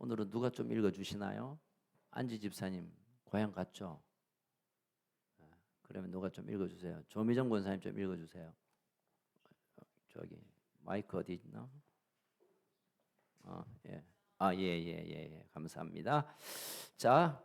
오늘은 누가 좀 읽어주시나요? 안지 집사님 고향 갔죠? 그러면 누가 좀 읽어주세요. 조미정 권사님 좀 읽어주세요. 저기 마이크 어디 있나? 예. 감사합니다. 자,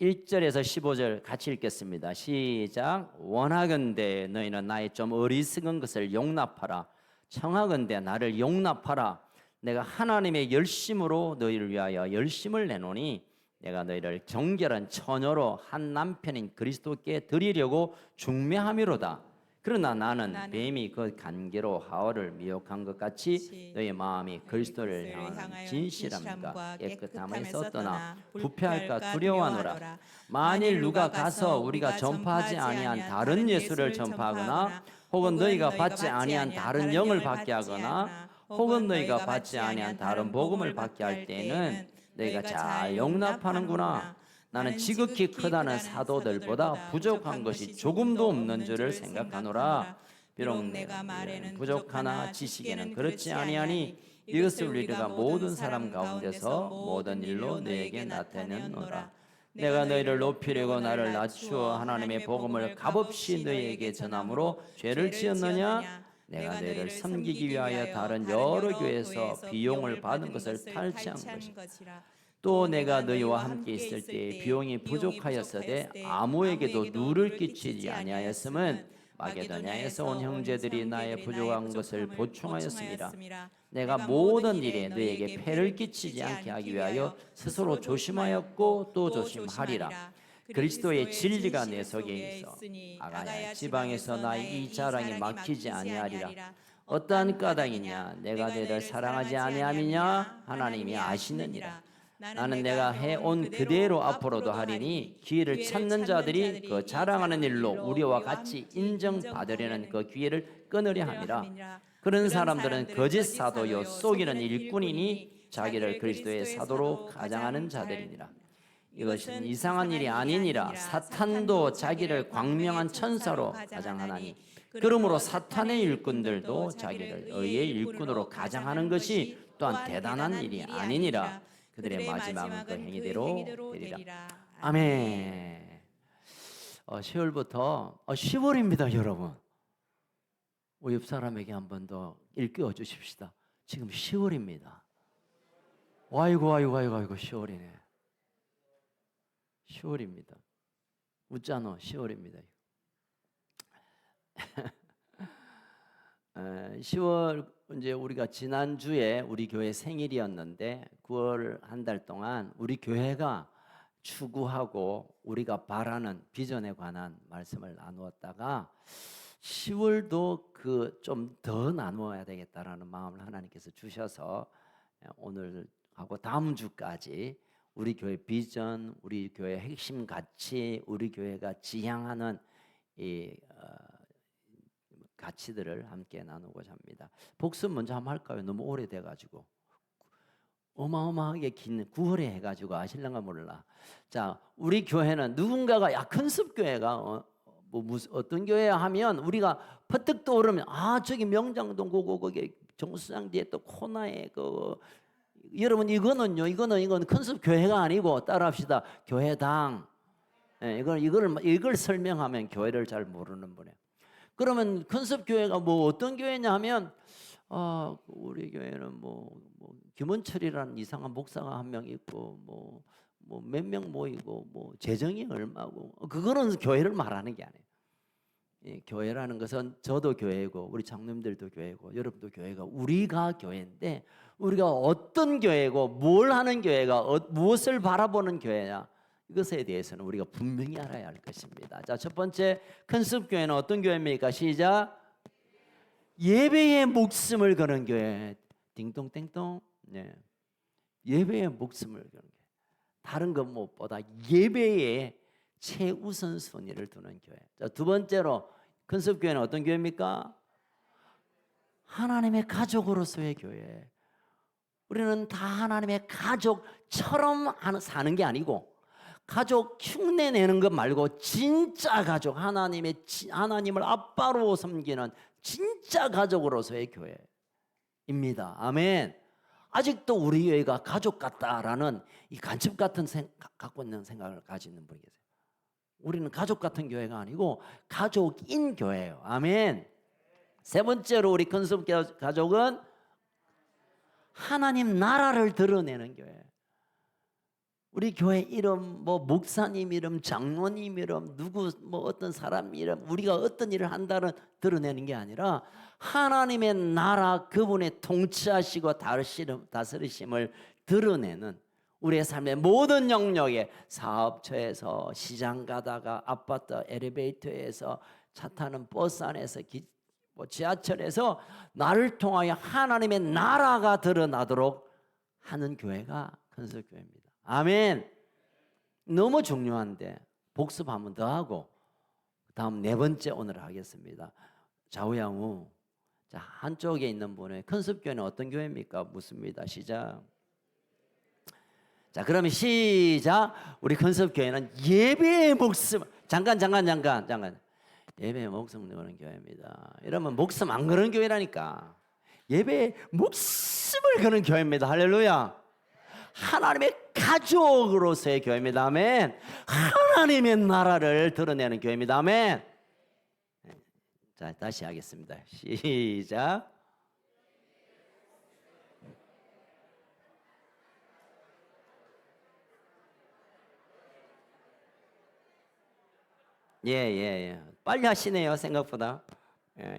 1절에서 15절 같이 읽겠습니다. 시작. 원하건대 너희는 나의 좀 어리석은 것을 용납하라. 청하건대 나를 용납하라. 내가 하나님의 열심으로 너희를 위하여 열심을 내노니 내가 너희를 정결한 처녀로 한 남편인 그리스도께 드리려고 중매함이로다. 그러나 나는 뱀이 그 간계로 하와를 미혹한 것 같이 너희 마음이 그리스도를 향하는 진실함과 깨끗함에서 떠나 부패할까 두려워하노라. 만일 누가 가서 우리가 전파하지 아니한 다른 예수를 전파하거나 혹은 너희가 받지 아니한 다른 영을 받게 하거나 혹은 너희가 받지 아니한 다른 복음을 받게 할 때에는 너희가 잘 용납하는구나. 나는 지극히 크다는 사도들보다 부족한 것이 조금도 없는 줄을 생각하노라. 비록 내가 말에는 부족하나 지식에는 그렇지 아니하니 이것을 우리가 모든 사람 가운데서 모든 일로 너에게 나타내노라. 내가 너희를 높이려고 나를 낮추어 하나님의 복음을 값없이 너희에게 전함으로 죄를 지었느냐? 내가 너희를 섬기기 위하여 다른 여러 교회에서 비용을 받은 것을 탈취한 것이라. 또 내가 너희와 함께 있을 때 비용이 부족하였으되 아무에게도 누를 끼치지 아니하였음은 마게도냐에서 온 형제들이 나의 부족한 것을 보충하였습니다. 내가 모든 일에 너희에게 폐를 끼치지 않게 하기 위하여 스스로 조심하였고 또 조심하리라. 그리스도의 진리가 내 속에 있어 아가야 지방에서 나의 이 자랑이 막히지 아니하리라. 어떠한 까닭이냐? 내가 너희를 사랑하지 아니함이냐? 하나님이 아시느니라. 나는 내가 해온 그대로 앞으로도 하리니 기회를 찾는 자들이 그 자랑하는 일로 우리와 같이 인정받으려는 그 기회를 끊으려 함이라. 그런 사람들은 거짓 사도요 속이는 일꾼이니 자기를 그리스도의 사도로 가장하는 자들이니라. 이것은 이상한 일이 아니니라. 사탄도 자기를 광명한 천사로 가장하나니 그러므로 사탄의 일꾼들도 자기를 의의 일꾼으로 가장하는 것이 또한 대단한 일이 아니니라. 그들의 마지막은 그 행위대로 되리라. 아멘. 10월부터 10월입니다, 여러분. 우리 옆 사람에게 한 번 더 일깨워 주십시다. 지금 10월입니다. 아이고 10월이네. 10월입니다. 웃잖아. 10월입니다. 10월 이제 우리가 지난주에 우리 교회 생일이었는데 9월 한 달 동안 우리 교회가 추구하고 우리가 바라는 비전에 관한 말씀을 나누었다가 10월도 그 좀 더 나누어야 되겠다라는 마음을 하나님께서 주셔서 오늘 하고 다음 주까지 우리 교회 비전, 우리 교회 핵심 가치, 우리 교회가 지향하는 이 가치들을 함께 나누고자 합니다. 복습 먼저 한번 할까요? 너무 오래돼가지고 어마어마하게 긴 9월에 해가지고 아실랑가 몰라. 자, 우리 교회는 누군가가 야 큰습 교회가 어떤 교회야 하면 우리가 퍼뜩 떠오르면 저기 명장동 거기 정수장 뒤에 또 코너에 여러분 이거는 큰습 교회가 아니고 따라합시다. 교회당. 이걸 설명하면 교회를 잘 모르는 분이에요. 그러면 큰습 교회가 어떤 교회냐 하면 우리 교회는 김원철이라는 이상한 목사가 한 명 있고 몇 명 모이고 재정이 얼마고 그거는 교회를 말하는 게 아니에요. 교회라는 것은 저도 교회고 우리 장로님들도 교회고 여러분도 교회가 우리가 교회인데 우리가 어떤 교회고 뭘 하는 교회가 무엇을 바라보는 교회냐 이것에 대해서는 우리가 분명히 알아야 할 것입니다. 자, 첫 번째 큰습 교회는 어떤 교회입니까? 시작. 예배에 목숨을 거는 교회. 띵동땡동. 네. 예배에 목숨을 거는 교회. 다른 것 무엇보다 예배에 최우선순위를 두는 교회. 자, 두 번째로 큰습 교회는 어떤 교회입니까? 하나님의 가족으로서의 교회. 우리는 다 하나님의 가족처럼 사는 게 아니고 가족 흉내 내는 것 말고 진짜 가족, 하나님을 아빠로 섬기는 진짜 가족으로서의 교회입니다. 아멘. 아직도 우리 교회가 가족 같다라는 이 간첩 같은 갖고 있는 생각을 가지는 분이 계세요. 우리는 가족 같은 교회가 아니고 가족인 교회예요. 아멘. 세 번째로 우리 컨셉 가족은 하나님 나라를 드러내는 교회. 우리 교회 이름, 뭐 목사님 이름, 장로님 이름, 누구 뭐 어떤 사람 이름, 우리가 어떤 일을 한다는 드러내는 게 아니라 하나님의 나라, 그분의 통치하시고 다스리심을 드러내는 우리의 삶의 모든 영역에, 사업처에서, 시장 가다가, 아파트 엘리베이터에서, 차 타는 버스 안에서, 지하철에서 나를 통하여 하나님의 나라가 드러나도록 하는 교회가 컨셉교회입니다. 아멘. 너무 중요한데 복습 한 번 더 하고 다음 네 번째 오늘 하겠습니다. 좌우양우. 자, 한쪽에 있는 분의 컨셉교회는 어떤 교회입니까? 묻습니다. 시작. 자, 그러면 시작. 우리 컨셉교회는 예배의 목숨. 잠깐. 예배의 목숨 거는 교회입니다. 이러면 목숨 안 거는 교회라니까. 예배의 목숨을 거는 교회입니다. 할렐루야. 하나님의 가족으로서의 교회입니다. 아멘. 하나님의 나라를 드러내는 교회입니다. 아멘. 자, 다시 하겠습니다. 시작. 예. 빨리 하시네요, 생각보다.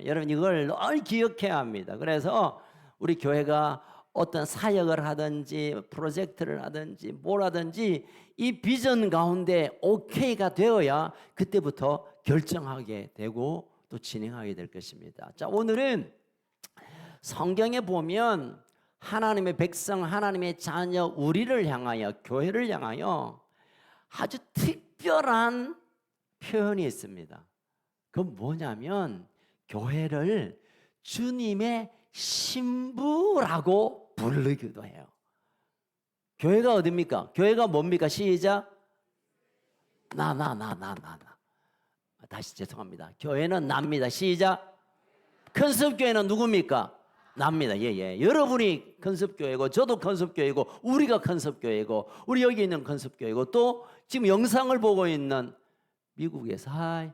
여러분 이걸 늘 기억해야 합니다. 그래서 우리 교회가 어떤 사역을 하든지 프로젝트를 하든지 뭘 하든지 이 비전 가운데 오케이가 되어야 그때부터 결정하게 되고 또 진행하게 될 것입니다. 자, 오늘은 성경에 보면 하나님의 백성, 하나님의 자녀, 우리를 향하여, 교회를 향하여 아주 특별한 표현이 있습니다. 그건 뭐냐면 교회를 주님의 신부라고 부르기도 해요. 교회가 어딥니까? 교회가 뭡니까? 시작. 나. 다시 죄송합니다. 교회는 납니다. 시작. 컨셉교회는 누굽니까? 납니다. 예. 여러분이 컨셉교회고 저도 컨셉교회고 우리가 컨셉교회고 우리 여기 있는 컨셉교회고 또 지금 영상을 보고 있는 미국에서 하이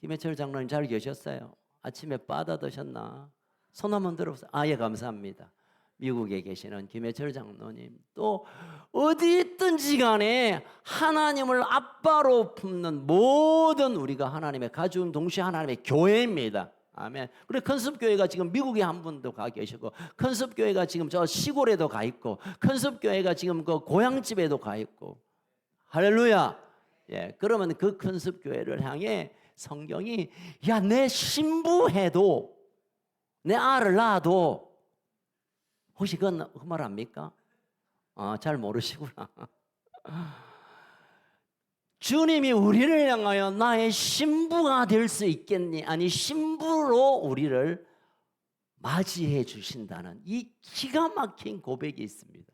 김해철 장로님 잘 계셨어요? 아침에 바다 드셨나? 손 한번 들어보세요. 예, 감사합니다. 미국에 계시는 김해철 장로님, 또 어디 있든지 간에 하나님을 아빠로 품는 모든 우리가 하나님의 가족, 동시에 하나님의 교회입니다. 아멘. 그리고 컨셉교회가 지금 미국에 한 분도 가 계시고, 컨셉교회가 지금 저 시골에도 가 있고, 컨셉교회가 지금 그 고향집에도 가 있고, 할렐루야. 예, 그러면 그 컨셉교회를 향해 성경이 야, 내 신부해도 내 알을 낳아도 혹시 그 말 압니까? 잘 모르시구나. 주님이 우리를 향하여 나의 신부가 될 수 있겠니? 아니, 신부로 우리를 맞이해 주신다는 이 기가 막힌 고백이 있습니다.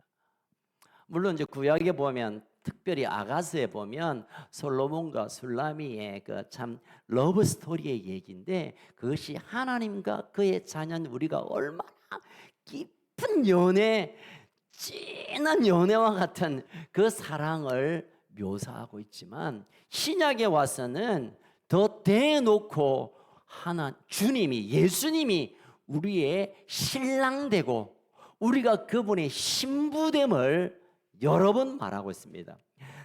물론 이제 구약에 보면, 특별히 아가스에 보면 솔로몬과 술라미의 그 참 러브 스토리의 얘기인데, 그것이 하나님과 그의 자녀인 우리가 얼마나 깊은 연애, 진한 연애와 같은 그 사랑을 묘사하고 있지만, 신약에 와서는 더 대놓고 주님이, 예수님이 우리의 신랑 되고 우리가 그분의 신부됨을 여러 번 말하고 있습니다.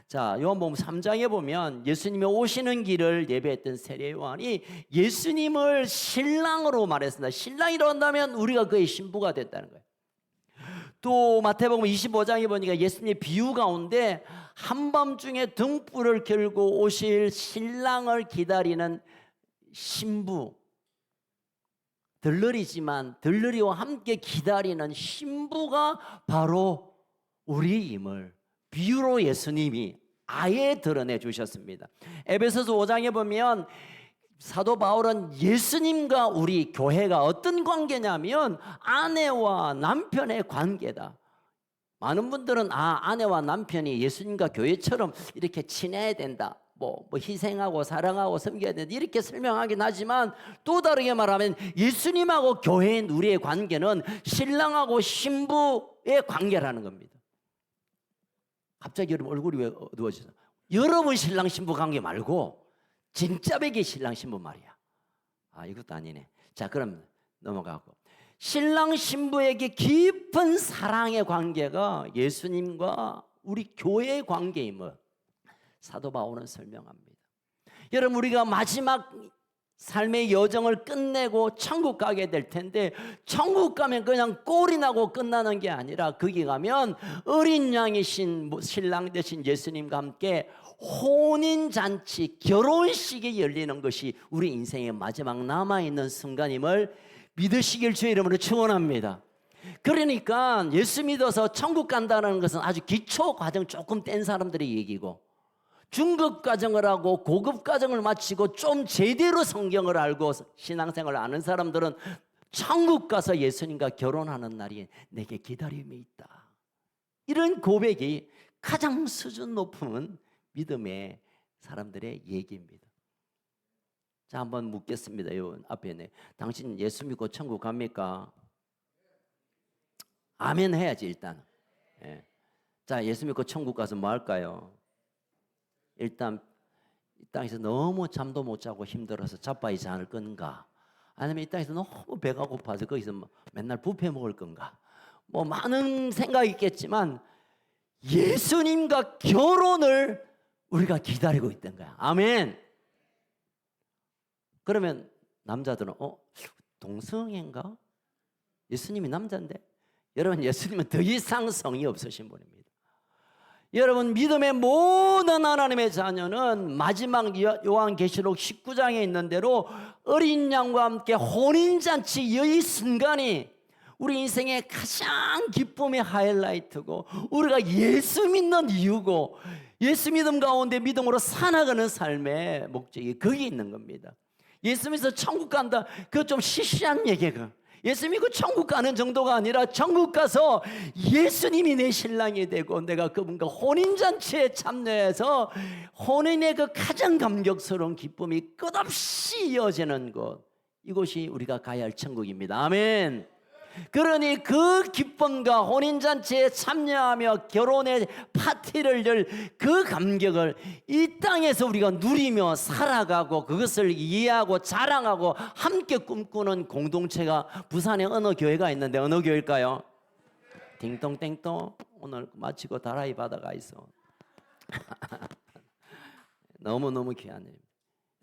자, 요한복음 3장에 보면 예수님이 오시는 길을 예배했던 세례 요한이 예수님을 신랑으로 말했습니다. 신랑이라고 한다면 우리가 그의 신부가 됐다는 거예요. 또 마태복음 25장에 보니까 예수님의 비유 가운데 한밤중에 등불을 켜고 오실 신랑을 기다리는 신부, 들러리와 함께 기다리는 신부가 바로 우리임을 비유로 예수님이 아예 드러내 주셨습니다. 에베소서 5장에 보면 사도 바울은 예수님과 우리 교회가 어떤 관계냐면 아내와 남편의 관계다. 많은 분들은 아내와 남편이 예수님과 교회처럼 이렇게 친해야 된다. 뭐 희생하고 사랑하고 섬겨야 되는데 이렇게 설명하긴 하지만 또 다르게 말하면 예수님하고 교회인 우리의 관계는 신랑하고 신부의 관계라는 겁니다. 갑자기 여러분 얼굴이 왜 어두워지죠? 여러분 신랑 신부 관계 말고 진짜 백의 신랑 신부 말이야. 이것도 아니네. 자, 그럼 넘어가고 신랑 신부에게 깊은 사랑의 관계가 예수님과 우리 교회의 관계임을 사도 바울은 설명합니다. 여러분 우리가 마지막 삶의 여정을 끝내고 천국 가게 될 텐데 천국 가면 그냥 꼴이 나고 끝나는 게 아니라 거기 가면 어린 양이신 신랑 되신 예수님과 함께 혼인잔치 결혼식이 열리는 것이 우리 인생의 마지막 남아있는 순간임을 믿으시길 주의 이름으로 축원합니다. 그러니까 예수 믿어서 천국 간다는 것은 아주 기초 과정 조금 뗀 사람들의 얘기고 중급 과정을 하고 고급 과정을 마치고 좀 제대로 성경을 알고 신앙생활을 아는 사람들은 천국 가서 예수님과 결혼하는 날이 내게 기다림이 있다. 이런 고백이 가장 수준 높은 믿음의 사람들의 얘기입니다. 자, 한번 묻겠습니다. 요 앞에 있네. 당신 예수 믿고 천국 갑니까? 아멘 해야지 일단. 예. 자, 예수 믿고 천국 가서 뭐 할까요? 일단 이 땅에서 너무 잠도 못 자고 힘들어서 자빠이 잔을 끈가? 아니면 이 땅에서 너무 배가 고파서 거기서 맨날 뷔페 먹을 건가? 뭐 많은 생각이 있겠지만 예수님과 결혼을 우리가 기다리고 있던 거야. 아멘. 그러면 남자들은 동성애인가? 예수님이 남자인데? 여러분 예수님은 더 이상 성이 없으신 분입니다. 여러분 믿음의 모든 하나님의 자녀는 마지막 요한계시록 19장에 있는 대로 어린 양과 함께 혼인잔치 이 순간이 우리 인생의 가장 기쁨의 하이라이트고 우리가 예수 믿는 이유고 예수 믿음 가운데 믿음으로 살아가는 삶의 목적이 거기 있는 겁니다. 예수 믿어서 천국 간다, 그거 좀 시시한 얘기가. 예수 믿고 천국 가는 정도가 아니라 천국 가서 예수님이 내 신랑이 되고 내가 그분과 혼인잔치에 참여해서 혼인의 그 가장 감격스러운 기쁨이 끝없이 이어지는 곳, 이곳이 우리가 가야 할 천국입니다. 아멘. 그러니 그 기쁨과 혼인잔치에 참여하며 결혼의 파티를 열 그 감격을 이 땅에서 우리가 누리며 살아가고 그것을 이해하고 자랑하고 함께 꿈꾸는 공동체가 부산에 어느 교회가 있는데 어느 교회일까요? 띵동땡동. 오늘 마치고 다라이 바다가 있어. 너무너무 귀하네요.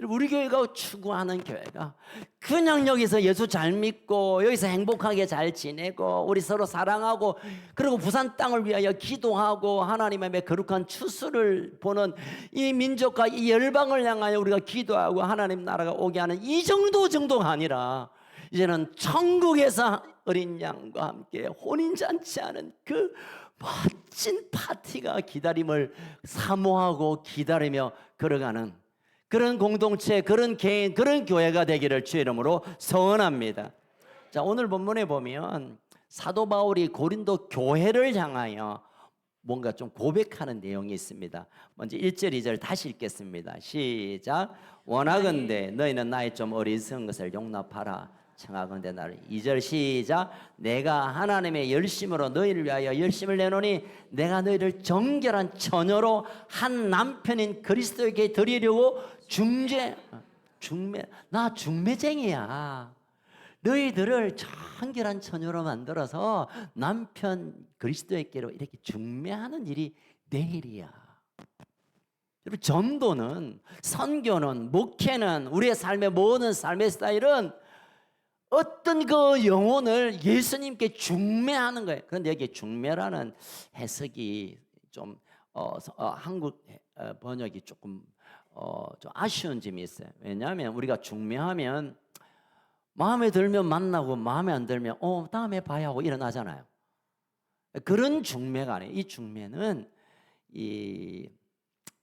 우리 교회가 추구하는 교회가 그냥 여기서 예수 잘 믿고 여기서 행복하게 잘 지내고 우리 서로 사랑하고 그리고 부산 땅을 위하여 기도하고 하나님의 거룩한 추수를 보는 이 민족과 이 열방을 향하여 우리가 기도하고 하나님 나라가 오게 하는 이 정도가 아니라 이제는 천국에서 어린 양과 함께 혼인잔치하는 그 멋진 파티가 기다림을 사모하고 기다리며 걸어가는 그런 공동체, 그런 개인, 그런 교회가 되기를 주의 이름으로 소원합니다. 자, 오늘 본문에 보면 사도 바울이 고린도 교회를 향하여 뭔가 좀 고백하는 내용이 있습니다. 먼저 1절, 2절 다시 읽겠습니다. 시작. 원하건대 너희는 나의 좀 어리석은 것을 용납하라. 청하건대 나를. 2절 시작. 내가 하나님의 열심으로 너희를 위하여 열심을 내노니 내가 너희를 정결한 처녀로 한 남편인 그리스도에게 드리려고 나 중매쟁이야. 너희들을 정결한 처녀로 만들어서 남편 그리스도에게로 이렇게 중매하는 일이 내 일이야. 여러분 전도는, 선교는, 목회는, 우리의 삶의 모든 삶의 스타일은 어떤 그 영혼을 예수님께 중매하는 거예요. 그런데 여기 중매라는 해석이 좀 한국 번역이 조금 좀 아쉬운 점이 있어요. 왜냐하면 우리가 중매하면 마음에 들면 만나고 마음에 안 들면 다음에 봐야 하고 일어나잖아요. 그런 중매가 아니에요. 이 중매는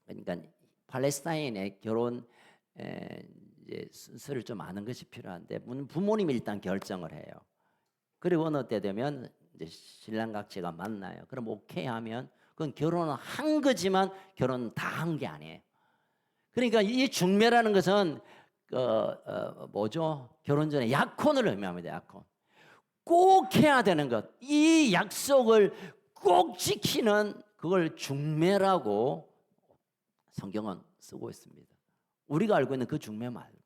그러니까 팔레스타인의 결혼 이제 순서를 좀 아는 것이 필요한데 부모님이 일단 결정을 해요. 그리고 어느 때 되면 이제 신랑 각지가 만나요. 그럼 오케이 하면 그건 결혼은 한 거지만 결혼은 다 한 게 아니에요. 그러니까 이 중매라는 것은 뭐죠? 결혼 전에 약혼을 의미합니다. 약혼. 꼭 해야 되는 것. 이 약속을 꼭 지키는 그걸 중매라고 성경은 쓰고 있습니다. 우리가 알고 있는 그 중매 말고.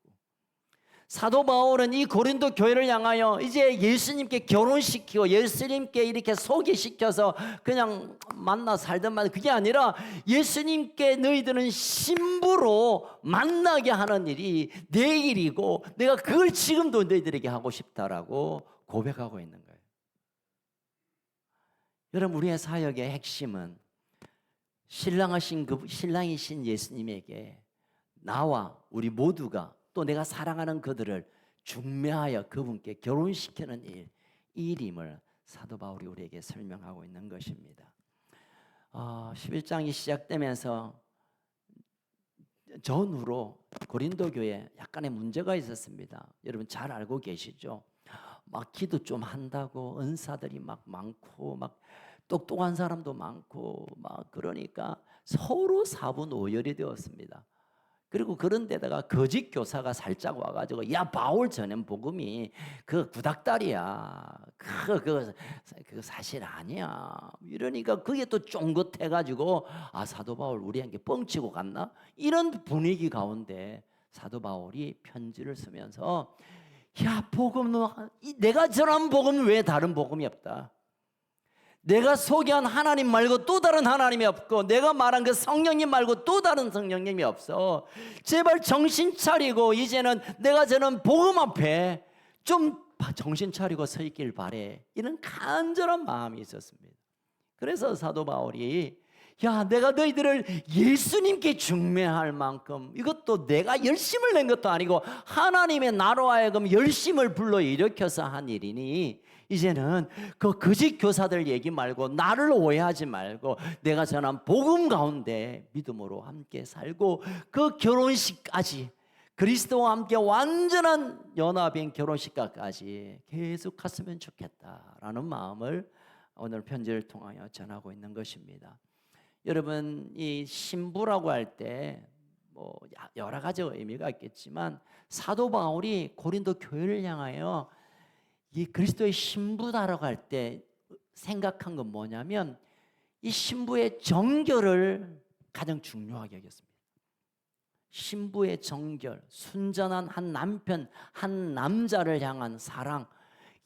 사도 바울은 이 고린도 교회를 향하여 이제 예수님께 결혼시키고 예수님께 이렇게 소개시켜서 그냥 만나 살던 말, 그게 아니라 예수님께 너희들은 신부로 만나게 하는 일이 내 일이고 내가 그걸 지금도 너희들에게 하고 싶다라고 고백하고 있는 거예요. 여러분, 우리의 사역의 핵심은 신랑이신 예수님에게 나와 우리 모두가 또 내가 사랑하는 그들을 중매하여 그분께 결혼시키는 이 일임을 사도 바울이 우리에게 설명하고 있는 것입니다. 11장이 시작되면서 전후로 고린도 교회에 약간의 문제가 있었습니다. 여러분 잘 알고 계시죠? 막 기도 좀 한다고 은사들이 막 많고 막 똑똑한 사람도 많고 막 그러니까 서로 사분오열이 되었습니다. 그리고 그런 데다가 거짓 교사가 살짝 와가지고 야 바울 전염 복음이 그 구닥다리야, 그 사실 아니야 이러니까 그게 또 쫑긋해가지고 사도 바울 우리한테 뻥치고 갔나 이런 분위기 가운데 사도 바울이 편지를 쓰면서 야 복음 내가 전한 복음은 왜 다른 복음이 없다. 내가 소개한 하나님 말고 또 다른 하나님이 없고 내가 말한 그 성령님 말고 또 다른 성령님이 없어. 제발 정신 차리고 이제는 내가 저는 복음 앞에 좀 정신 차리고 서 있길 바래. 이런 간절한 마음이 있었습니다. 그래서 사도 바울이 야 내가 너희들을 예수님께 중매할 만큼 이것도 내가 열심을 낸 것도 아니고 하나님의 나로 하여금 열심을 불러일으켜서 한 일이니 이제는 그 거짓 교사들 얘기 말고 나를 오해하지 말고 내가 전한 복음 가운데 믿음으로 함께 살고 그 결혼식까지 그리스도와 함께 완전한 연합인 결혼식까지 계속 갔으면 좋겠다라는 마음을 오늘 편지를 통하여 전하고 있는 것입니다. 여러분 이 신부라고 할 때 뭐 여러 가지 의미가 있겠지만 사도 바울이 고린도 교회를 향하여 이 그리스도의 신부다라고 할 때 생각한 건 뭐냐면 이 신부의 정결을 가장 중요하게 여겼습니다. 신부의 정결, 순전한 한 남편, 한 남자를 향한 사랑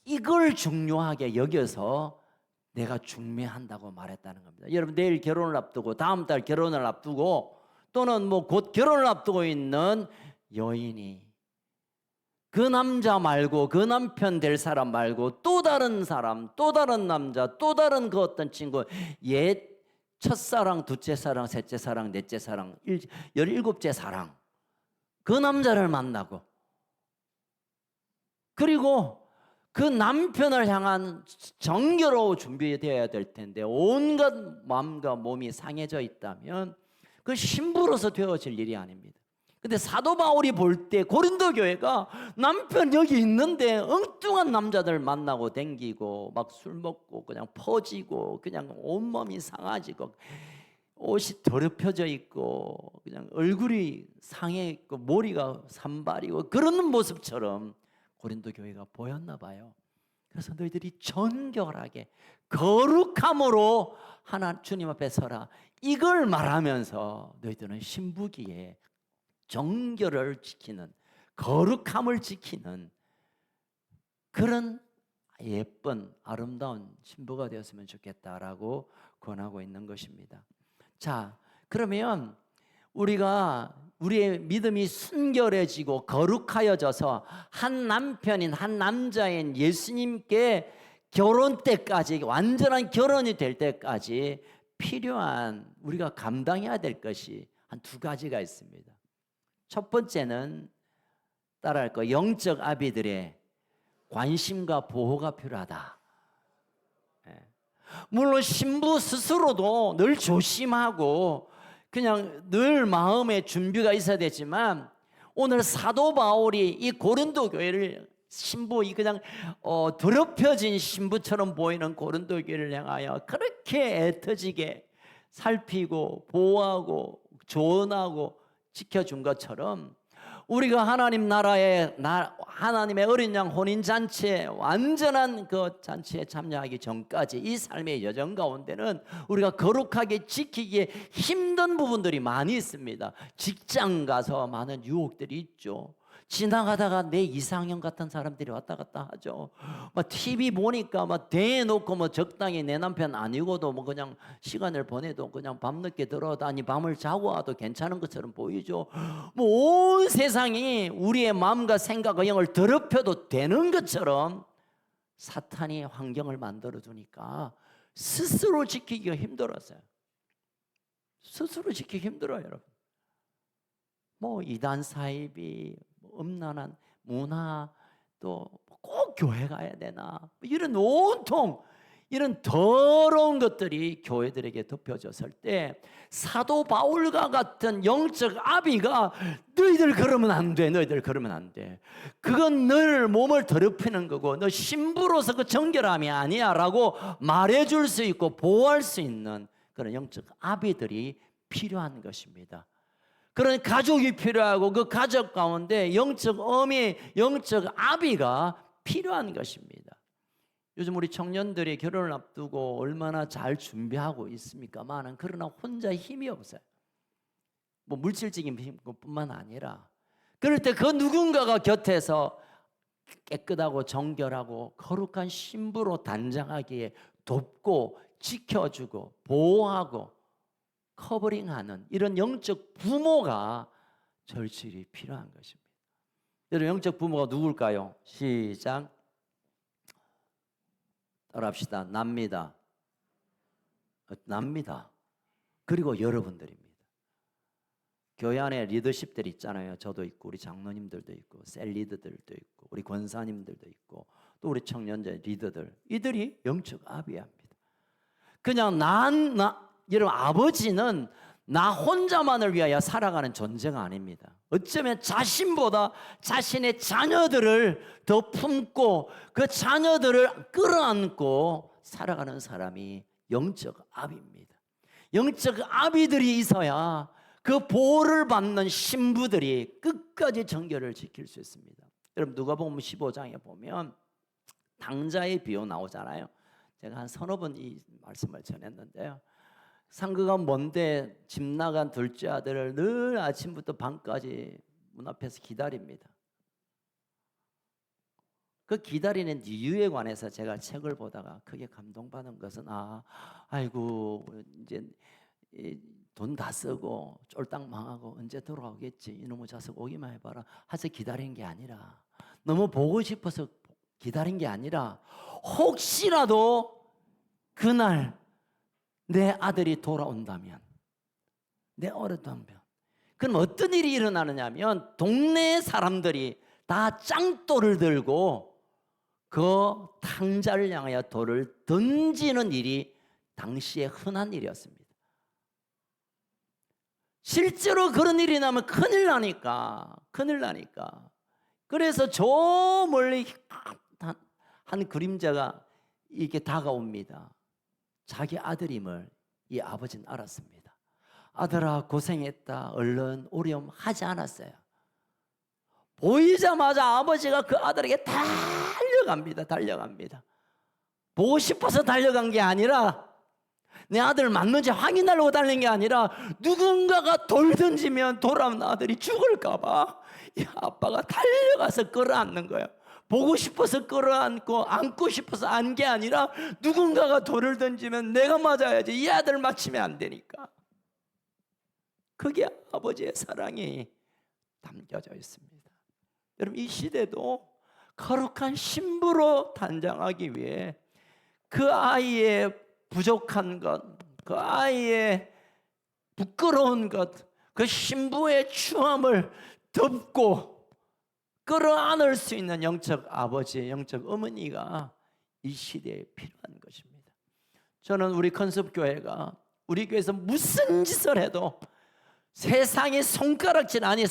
이걸 중요하게 여겨서 내가 중매한다고 말했다는 겁니다. 여러분 내일 결혼을 앞두고 다음 달 결혼을 앞두고 또는 뭐 곧 결혼을 앞두고 있는 여인이 그 남자 말고 그 남편 될 사람 말고 또 다른 사람 또 다른 남자 또 다른 그 어떤 친구 옛 첫사랑 둘째 사랑 셋째 사랑 넷째 사랑 17째 사랑 그 남자를 만나고 그리고 그 남편을 향한 정결로 준비되어야 될 텐데 온갖 마음과 몸이 상해져 있다면 그 신부로서 되어질 일이 아닙니다. 근데 사도 바울이 볼 때 고린도 교회가 남편 여기 있는데 엉뚱한 남자들 만나고 댕기고 막 술 먹고 그냥 퍼지고 그냥 온몸이 상해지고 옷이 더럽혀져 있고 그냥 얼굴이 상해 있고 머리가 산발이고 그런 모습처럼 고린도 교회가 보였나 봐요. 그래서 너희들이 정결하게 거룩함으로 하나 주님 앞에 서라 이걸 말하면서 너희들은 신부기에 정결을 지키는 거룩함을 지키는 그런 예쁜 아름다운 신부가 되었으면 좋겠다라고 권하고 있는 것입니다. 자, 그러면 우리의 믿음이 순결해지고 거룩하여져서 한 남편인 한 남자인 예수님께 결혼 때까지 완전한 결혼이 될 때까지 필요한 우리가 감당해야 될 것이 한 두 가지가 있습니다. 첫 번째는 따라할 거 영적 아비들의 관심과 보호가 필요하다. 물론 신부 스스로도 늘 조심하고 그냥 늘 마음의 준비가 있어야 되지만 오늘 사도 바울이 이 고린도 교회를 신부 그냥 더럽혀진 신부처럼 보이는 고린도 교회를 향하여 그렇게 애터지게 살피고 보호하고 조언하고 지켜준 것처럼 우리가 하나님 나라의 하나님의 어린 양 혼인 잔치에 완전한 그 잔치에 참여하기 전까지 이 삶의 여정 가운데는 우리가 거룩하게 지키기에 힘든 부분들이 많이 있습니다. 직장 가서 많은 유혹들이 있죠. 지나가다가 내 이상형 같은 사람들이 왔다 갔다 하죠. 막 TV 보니까 막 대놓고 뭐 적당히 내 남편 아니고도 뭐 그냥 시간을 보내도 그냥 밤늦게 들어다니 밤을 자고 와도 괜찮은 것처럼 보이죠. 뭐 온 세상이 우리의 마음과 생각과 영을 더럽혀도 되는 것처럼 사탄이 환경을 만들어 두니까 스스로 지키기가 힘들었어요. 스스로 지키기 힘들어요, 여러분. 뭐 이단 사이비, 음란한 문화, 또 꼭 교회 가야 되나, 이런 온통 이런 더러운 것들이 교회들에게 덮여졌을 때 사도 바울과 같은 영적 아비가 너희들 그러면 안 돼, 너희들 그러면 안 돼, 그건 너를 몸을 더럽히는 거고 너 신부로서 그 정결함이 아니야 라고 말해줄 수 있고 보호할 수 있는 그런 영적 아비들이 필요한 것입니다. 그런 가족이 필요하고 그 가족 가운데 영적 어미, 영적 아비가 필요한 것입니다. 요즘 우리 청년들이 결혼을 앞두고 얼마나 잘 준비하고 있습니까만은 그러나 혼자 힘이 없어요. 뭐 물질적인 힘뿐만 아니라 그럴 때 그 누군가가 곁에서 깨끗하고 정결하고 거룩한 신부로 단장하기에 돕고 지켜주고 보호하고 커버링하는 이런 영적 부모가 절실히 필요한 것입니다. 여러분, 영적 부모가 누굴까요? 시작. 따라합시다. 납니다. 납니다. 그리고 여러분들입니다. 교회 안에 리더십들 있잖아요. 저도 있고 우리 장로님들도 있고 셀리더들도 있고 우리 권사님들도 있고 또 우리 청년자 리더들, 이들이 영적 아비합니다. 그냥 여러분, 아버지는 나 혼자만을 위하여 살아가는 존재가 아닙니다. 어쩌면 자신보다 자신의 자녀들을 더 품고 그 자녀들을 끌어안고 살아가는 사람이 영적 아비입니다. 영적 아비들이 있어야 그 보호를 받는 신부들이 끝까지 정결을 지킬 수 있습니다. 여러분, 누가복음 15장에 보면 당자의 비유 나오잖아요. 제가 한 서너 번 이 말씀을 전했는데요. 상가가 먼데 집 나간 둘째 아들을 늘 아침부터 밤까지 문 앞에서 기다립니다. 그 기다리는 이유에 관해서 제가 책을 보다가 크게 감동받은 것은 아이고 이제 돈 다 쓰고 쫄딱 망하고 언제 돌아오겠지, 이놈의 자식 오기만 해봐라 해서 기다린 게 아니라, 너무 보고 싶어서 기다린 게 아니라 혹시라도 그날 내 아들이 돌아온다면, 내 어렸다면, 그럼 어떤 일이 일어나느냐 하면 동네 사람들이 다 짱돌을 들고 그 탕자를 향하여 돌을 던지는 일이 당시에 흔한 일이었습니다. 실제로 그런 일이 나면 큰일 나니까. 그래서 저 멀리 한 그림자가 이렇게 다가옵니다. 자기 아들임을 이 아버지는 알았습니다. 아들아 고생했다, 얼른 오렴 하지 않았어요. 보이자마자 아버지가 그 아들에게 달려갑니다. 보고 싶어서 달려간 게 아니라, 내 아들 맞는지 확인하려고 달린 게 아니라, 누군가가 돌 던지면 돌아온 아들이 죽을까 봐 이 아빠가 달려가서 끌어안는 거예요. 보고 싶어서 끌어안고 안고 싶어서 안 게 아니라, 누군가가 돌을 던지면 내가 맞아야지, 이 아들 맞히면 안 되니까. 그게 아버지의 사랑이 담겨져 있습니다. 여러분, 이 시대도 거룩한 신부로 단장하기 위해 그 아이의 부족한 것, 그 아이의 부끄러운 것, 그 신부의 추함을 덮고 끌어안을 수 있는 영적 아버지, 영적 어머니가 이 시대에 필요한 것입니다. 저는 우리 컨셉교회가 우리 교회에서 무슨 짓을 해도 세상에 손가락질 아니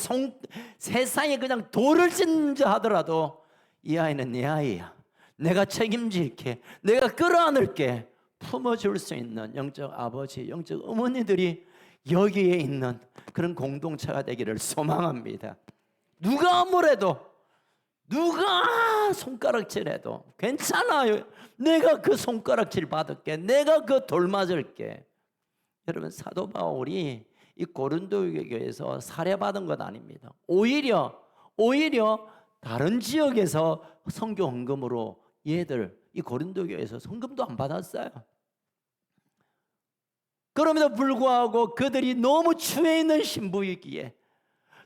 세상에 그냥 돌을 찐자 하더라도 이 아이는 내 아이야, 내가 책임질게, 내가 끌어안을게, 품어줄 수 있는 영적 아버지, 영적 어머니들이 여기에 있는 그런 공동체가 되기를 소망합니다. 누가 뭐래도, 누가 손가락질해도 괜찮아요. 내가 그 손가락질 받을게. 내가 그 돌 맞을게. 여러분, 사도 바울이 이 고린도 교회에서 살해받은 것 아닙니다. 오히려 다른 지역에서 선교 헌금으로 얘들 이 고린도 교회에서 헌금도 안 받았어요. 그럼에도 불구하고 그들이 너무 추해 있는 신부이기에,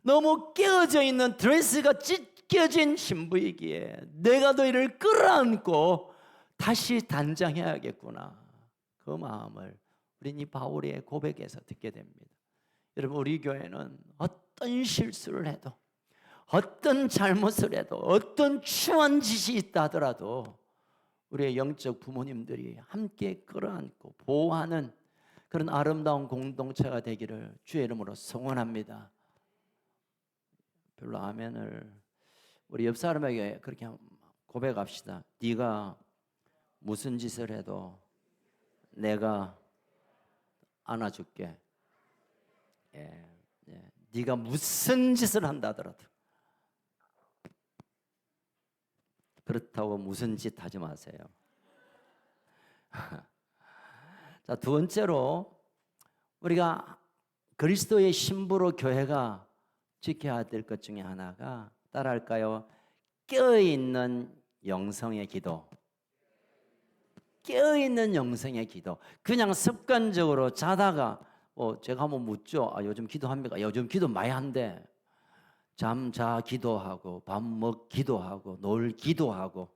너무 깨어져 있는 드레스가 찢겨진 신부이기에 내가 너희를 끌어안고 다시 단장해야겠구나, 그 마음을 우린 이 바울의 고백에서 듣게 됩니다. 여러분, 우리 교회는 어떤 실수를 해도, 어떤 잘못을 해도, 어떤 추한 짓이 있다 하더라도 우리의 영적 부모님들이 함께 끌어안고 보호하는 그런 아름다운 공동체가 되기를 주의 이름으로 소원합니다. 별로 아멘을. 우리 옆 사람에게 그렇게 고백합시다. 네가 무슨 짓을 해도 내가 안아줄게. 네가 무슨 짓을 한다 하더라도. 그렇다고 무슨 짓 하지 마세요. 자, 두 번째로 우리가 그리스도의 신부로 교회가 지켜야 될 것 중에 하나가 따라할까요? 깨어있는 영성의 기도. 깨어있는 영성의 기도. 그냥 습관적으로 자다가 제가 한번 묻죠. 요즘 기도합니까? 요즘 기도 많이 한대. 잠자 기도하고 밥 먹 기도하고 놀 기도하고.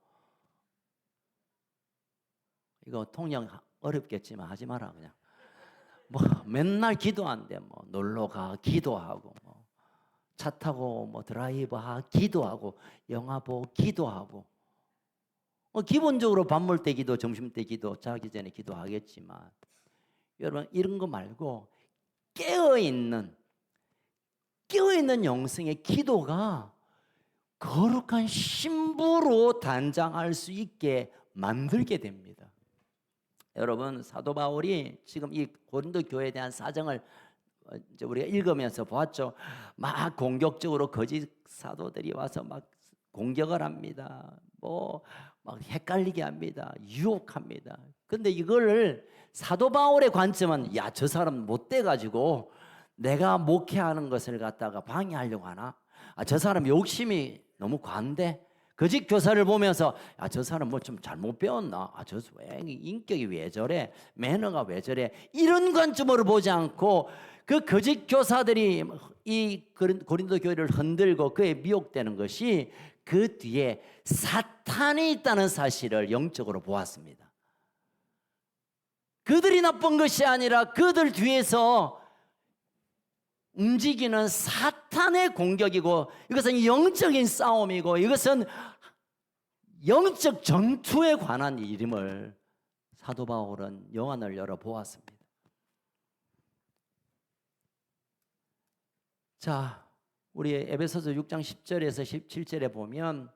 이거 통영 어렵겠지만 하지 마라. 그냥 뭐 맨날 기도한대. 뭐 놀러 가 기도하고, 뭐 차 타고 뭐 드라이브 하 기도하고, 영화 보고 기도하고. 기본적으로 밥 먹을 때 기도, 점심 때 기도, 자기 전에 기도하겠지만, 여러분, 이런 거 말고 깨어있는 영성의 기도가 거룩한 신부로 단장할 수 있게 만들게 됩니다. 여러분, 사도 바울이 지금 이 고린도 교회에 대한 사정을 이제 우리가 읽으면서 보았죠. 막 공격적으로 거짓 사도들이 와서 막 공격을 합니다. 뭐 막 헷갈리게 합니다. 유혹합니다. 근데 이거를 사도 바울의 관점은, 야, 저 사람 못돼 가지고 내가 목회하는 것을 갖다가 방해하려고 하나? 저 사람 욕심이 너무 과한데? 거짓 교사를 보면서, 저 사람 뭐 좀 잘못 배웠나? 저 왜 인격이 왜 저래? 매너가 왜 저래? 이런 관점으로 보지 않고 그 거짓 교사들이 이 고린도 교회를 흔들고 그에 미혹되는 것이 그 뒤에 사탄이 있다는 사실을 영적으로 보았습니다. 그들이 나쁜 것이 아니라 그들 뒤에서 움직이는 사탄의 공격이고, 이것은 영적인 싸움이고, 이것은 영적 전투에 관한 일임을 사도 바울은 영안을 열어 보았습니다. 자, 우리 에베소서 6장 10절에서 17절에 보면,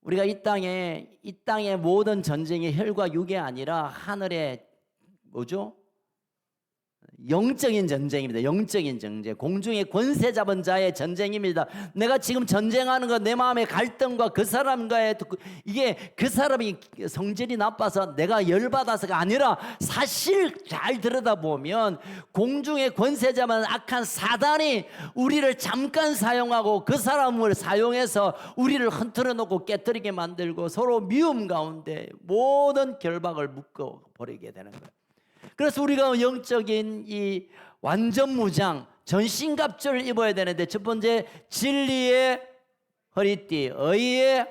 우리가 이 땅의 모든 전쟁이 혈과 육이 아니라 하늘의 뭐죠? 영적인 전쟁입니다. 영적인 전쟁. 공중의 권세 잡은 자의 전쟁입니다. 내가 지금 전쟁하는 건 내 마음의 갈등과 그 사람과의, 이게 그 사람이 성질이 나빠서 내가 열받아서가 아니라, 사실 잘 들여다보면 공중의 권세 잡은 악한 사단이 우리를 잠깐 사용하고 그 사람을 사용해서 우리를 흔들어 놓고 깨뜨리게 만들고 서로 미움 가운데 모든 결박을 묶어버리게 되는 거예요. 그래서 우리가 영적인 이 완전 무장, 전신갑주를 입어야 되는데, 첫 번째, 진리의 허리띠, 의의,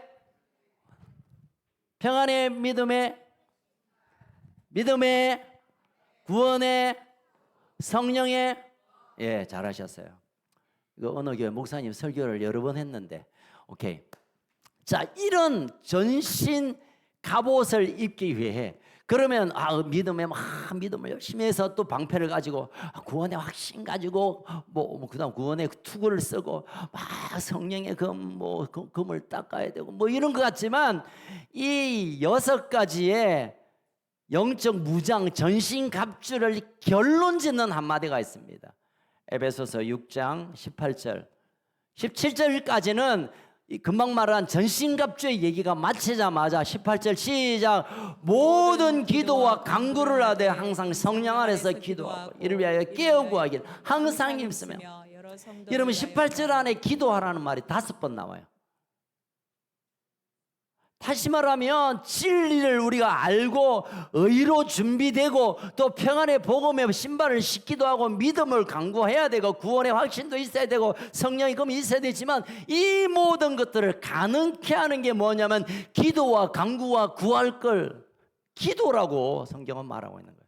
평안의 믿음의, 구원의, 성령의. 잘하셨어요. 이거 어느 교회 목사님 설교를 여러 번 했는데, 오케이. 자, 이런 전신 갑옷을 입기 위해, 그러면 믿음을 열심히 해서 또 방패를 가지고 구원의 확신 가지고 그다음 구원의 투구를 쓰고 막 성령의 금을 닦아야 되고 뭐 이런 것 같지만, 이 6가지의 영적 무장 전신갑주를 결론짓는 한마디가 있습니다. 에베소서 6장 18절 17절까지는 금방 말한 전신갑주의 얘기가 마치자마자 18절 시작. 모든 기도와 간구를 하되 항상 성령 안에서 기도하고 이를 위하여 깨어 구하기를 항상 힘쓰며. 여러분 18절 안에 기도하라는 말이 5번 나와요. 다시 말하면 진리를 우리가 알고 의로 준비되고 또 평안의 복음에 신발을 신기도 하고 믿음을 강구해야 되고 구원의 확신도 있어야 되고 성령이 그럼 있어야 되지만 이 모든 것들을 가능케 하는 게 뭐냐면 기도와 강구와 구할 걸 기도라고 성경은 말하고 있는 거예요.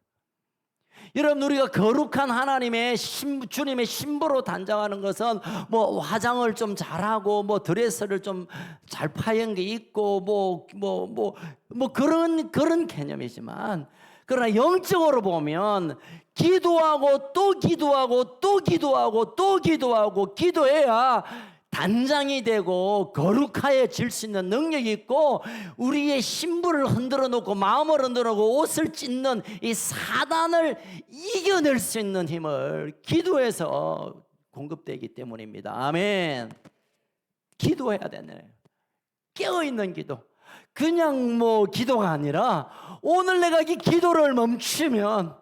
여러분 우리가 거룩한 하나님의 주님의 신부로 단장하는 것은 뭐 화장을 좀 잘하고 뭐 드레스를 좀 잘 파인 게 있고 뭐 그런 개념이지만 그러나 영적으로 보면 기도하고 또 기도하고 또 기도하고 또 기도하고 기도해야 단장이 되고 거룩하여질 수 있는 능력이 있고 우리의 신부를 흔들어 놓고 마음을 흔들어 놓고 옷을 찢는 이 사단을 이겨낼 수 있는 힘을 기도해서 공급되기 때문입니다. 아멘. 기도해야 되네. 깨어있는 기도. 그냥 뭐 기도가 아니라 오늘 내가 이 기도를 멈추면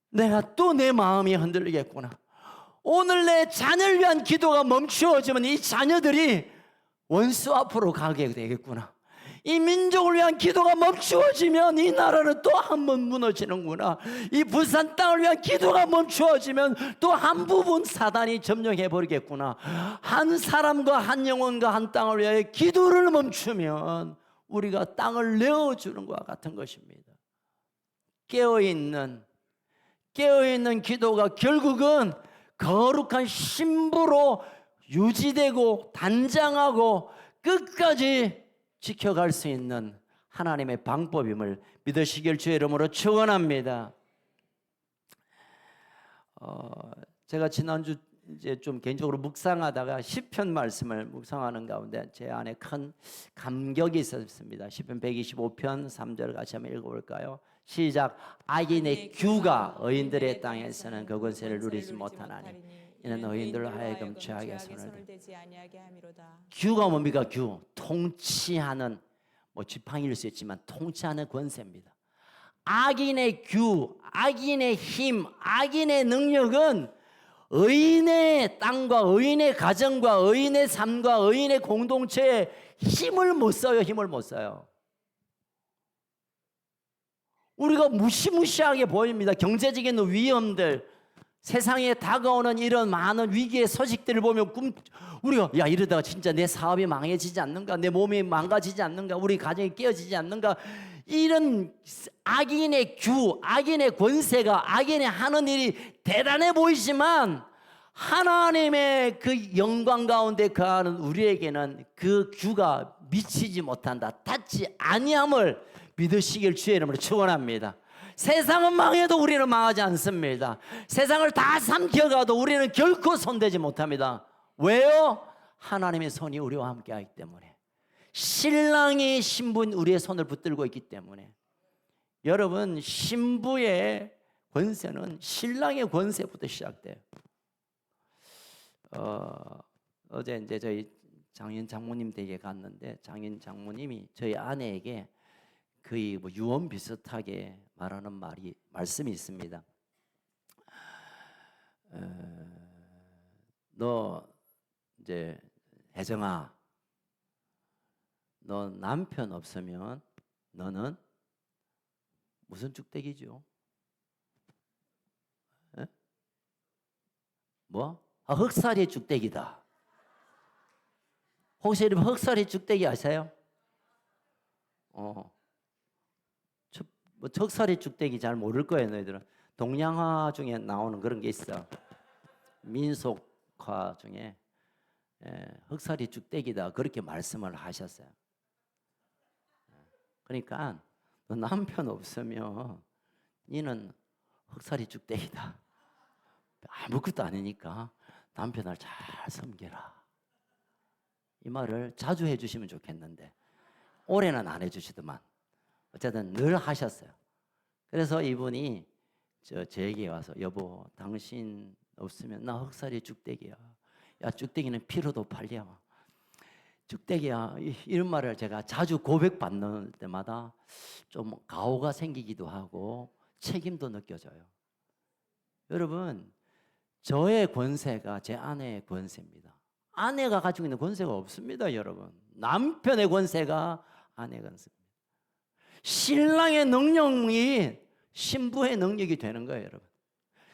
내가 또 내 마음이 흔들리겠구나. 오늘 내 자녀를 위한 기도가 멈추어지면 이 자녀들이 원수 앞으로 가게 되겠구나. 이 민족을 위한 기도가 멈추어지면 이 나라는 또 한 번 무너지는구나. 이 부산 땅을 위한 기도가 멈추어지면 또 한 부분 사단이 점령해 버리겠구나. 한 사람과 한 영혼과 한 땅을 위하여 기도를 멈추면 우리가 땅을 내어주는 것과 같은 것입니다. 깨어있는 기도가 결국은 거룩한 신부로 유지되고 단장하고 끝까지 지켜갈 수 있는 하나님의 방법임을 믿으시길 주의 이름으로 축원합니다. 제가 지난주 이제 좀 개인적으로 묵상하다가 시편 말씀을 묵상하는 가운데 제 안에 큰 감격이 있었습니다. 시편 125편 3절 같이 한번 읽어볼까요? 시작. 악인의 규가 의인들의 땅에서는 그 권세를 누리지 못하나니 이는 의인들로 하여금 죄악의 손을 대지 아니하미로다. 규가 뭡니까? 규. 통치하는 뭐 지팡이일 수 있지만 통치하는 권세입니다. 악인의 규, 악인의 힘, 악인의 능력은 의인의 땅과 의인의 가정과 의인의 삶과 의인의 공동체에 힘을 못 써요. 힘을 못 써요. 우리가 무시무시하게 보입니다. 경제적인 위험들, 세상에 다가오는 이런 많은 위기의 소식들을 보면 우리가 야 이러다가 진짜 내 사업이 망해지지 않는가, 내 몸이 망가지지 않는가, 우리 가정이 깨어지지 않는가, 이런 악인의 규, 악인의 권세가 악인의 하는 일이 대단해 보이지만 하나님의 그 영광 가운데 거하는 우리에게는 그 규가 미치지 못한다, 닿지 아니함을 믿으시길 주의 이름으로 축원합니다. 세상은 망해도 우리는 망하지 않습니다. 세상을 다 삼켜가도 우리는 결코 손대지 못합니다. 왜요? 하나님의 손이 우리와 함께하기 때문에. 신랑이 신부인 우리의 손을 붙들고 있기 때문에. 여러분, 신부의 권세는 신랑의 권세부터 시작돼요. 어제 이제 저희 장인 장모님 댁에 갔는데 장인 장모님이 저희 아내에게 거의 뭐 유언 비슷하게 말하는 말씀이 있습니다. 너 이제 혜정아, 너 남편 없으면 너는 무슨 쭉대기죠? 에? 뭐? 흑살이 쭉대기다. 혹시 여러분 흑살이 쭉대기 아세요? 뭐 흑살이 쭉대기 잘 모를 거예요, 너희들은. 동양화 중에 나오는 그런 게 있어. 민속화 중에 흑살이 쭉대기다 그렇게 말씀을 하셨어요. 그러니까 너 남편 없으면 너는 흑살이 쭉대기다. 아무것도 아니니까 남편을 잘 섬겨라. 이 말을 자주 해주시면 좋겠는데 올해는 안 해주시더만 어쨌든 늘 하셨어요. 그래서 이분이 저에게 와서 여보 당신 없으면 나 흑살이 죽대기야. 야 죽대기는 피로도 팔려. 죽대기야. 이런 말을 제가 자주 고백받는 때마다 좀 가오가 생기기도 하고 책임도 느껴져요. 여러분 저의 권세가 제 아내의 권세입니다. 아내가 가지고 있는 권세가 없습니다. 여러분 남편의 권세가 아내의 권세입니다. 신랑의 능력이 신부의 능력이 되는 거예요. 여러분